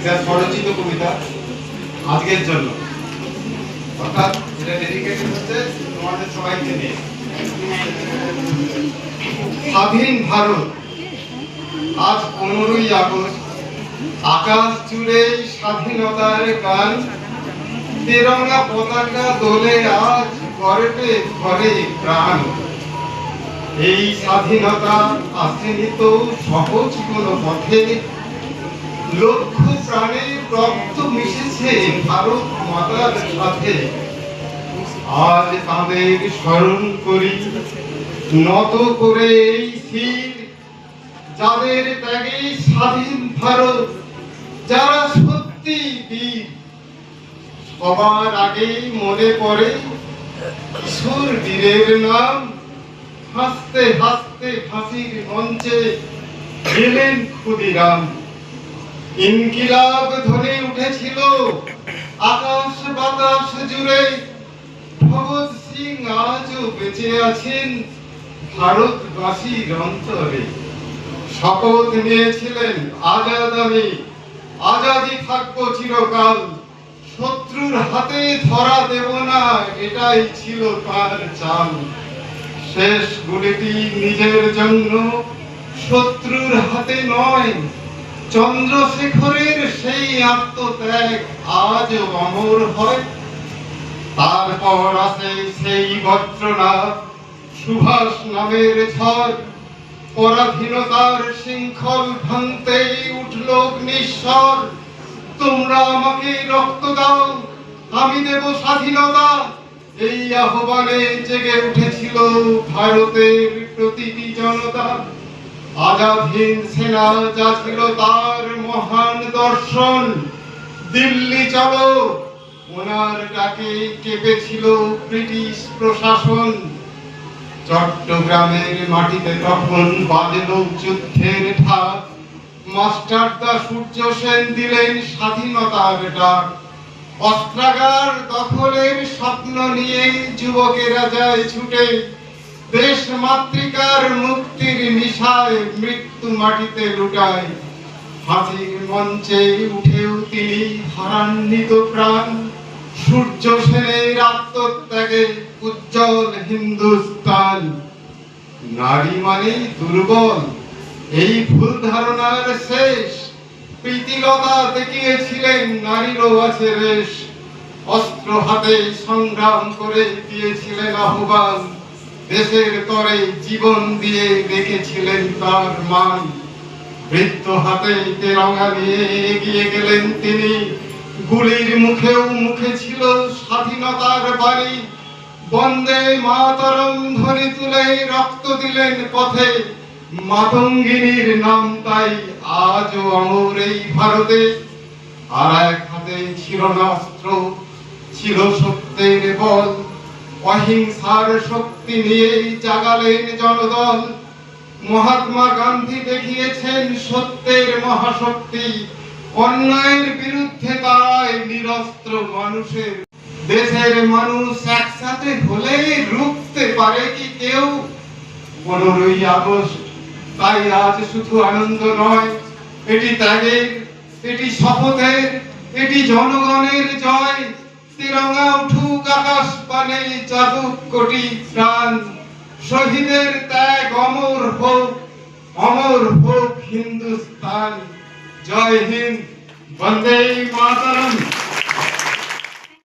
যা স্বরচিত কবিতা আজকের জন্য, অর্থাৎ এটা ডেডিকেটেড হচ্ছে তোমাদের সবাইকে নিয়ে। স্বাধীন ভারত, আজ 15ই আগস্ট, আকাশ জুড়ে স্বাধীনতার গান, তেরঙ্গা পতাকা দোলে আজ ঘরেতে ঘরে প্রাণ। এই স্বাধীনতা আসেনি তো সহজ কোনো পথে, লক্ষ প্রাণের রক্ত মিশেছে ভারত মাতার সাথে। আজ তাদের স্মরণ করি নত করে এই শির, যাদের ত্যাগে স্বাধীন ভারত, যারা সত্যি বীর। সবার আগে মনে পড়ে কিশোর বীরের নাম, হাসতে হাসতে ফাঁসির মঞ্চে গেলেন ক্ষুদিরাম। ইনকিলাব ধ্বনি উঠেছিল আকাশ বাতাস জুড়ে, ভগৎ সিং আজও বেঁচে আছেন ভারতবাসীর অন্তরে। শপথ নিয়েছিলেন আজাদ আমি, আজাদি থাকবো চিরকাল, শত্রুর হাতে ধরা দেব না, এটাই ছিল তার চাল। শেষ গুলিটি নিজের জন্য, শত্রুর হাতে নয়। চন্দ্রশেখরের সেই আত্মত্যাগ আজও অমর হয়। তারপর আসে সেই বজ্রনাথ সুভাষ নামের ঝড়, পরাধীনতার শৃঙ্খল ভাঙতেই উঠল অগ্নিস্বর। তোমরা আমাকে রক্ত দাও, আমি দেব স্বাধীনতা, এই আহ্বানে জেগে উঠেছিল ভারতের প্রতিটি জনতা। আজাদহীন সেনা যা ছিল তার মহান দর্শন, দিল্লি চলো ওনার ডাকে কেঁপেছিল ব্রিটিশ প্রশাসন। চট্টগ্রামের মাটিতে তখন বাজল যুদ্ধের ঢাক, মাস্টারদা সূর্য সেন দিলেন স্বাধীনতার ডাক। অস্ত্রাগার দখলের স্বপ্ন নিয়ে যুবকেরা যায় ছুটে, দেশ মাতৃকার মুক্তির নিশায় মৃত্যু মাটিতে লুটায়। ফাঁসির মঞ্চে উঠেও তিনি হারান্বিত প্রাণ, সূর্য সেনের আত্মত্যাগে উজ্জ্বল হিন্দুস্তান। নারী মানেই দুর্বল, এই ভুল ধারণার শেষ। প্রীতিলতা দেখিয়েছিলেন নারীরও আছে রেশ, অস্ত্র হাতে সংগ্রাম করে দিয়েছিলেন আহ্বান, দেশের তরে জীবন দিয়ে রেখেছিলেন তার মান। বৃত্ত হাতে তেরঙ্গা নিয়ে এগিয়ে গেলেন তিনি, গুলির মুখেও মুখে ছিল স্বাধীনতার বাণী। বন্দে মাতরম ধ্বনি তুলে রক্ত দিলেন পথে, মাতঙ্গিনীর নাম তাই আজও অমর এই ভারতে। আর এক হাতে ছিল না অস্ত্র, ছিল সত্যের বল, অহিংসার শক্তি নিয়েই জাগালেন জনদল। মহাত্মা গান্ধী দেখিয়েছেন সত্যের মহাশক্তি, অন্যায়ের বিরুদ্ধে তাই নিরস্ত্র মানুষের। দেশের মানুষ একসাথে হলে রুখতে পারে কি কেউ? 15ই আগস্ট তাই আজ শুধু আনন্দ নয়, এটি ত্যাগের, এটি শপথের, এটি জনগণের জয়। তিরঙ্গা উঠুক আকাশ পানে, জাগুক কোটি প্রাণ, শহীদের ত্যাগ অমর হোক হিন্দুস্তান। জয় হিন্দ, বন্দে মাতরম।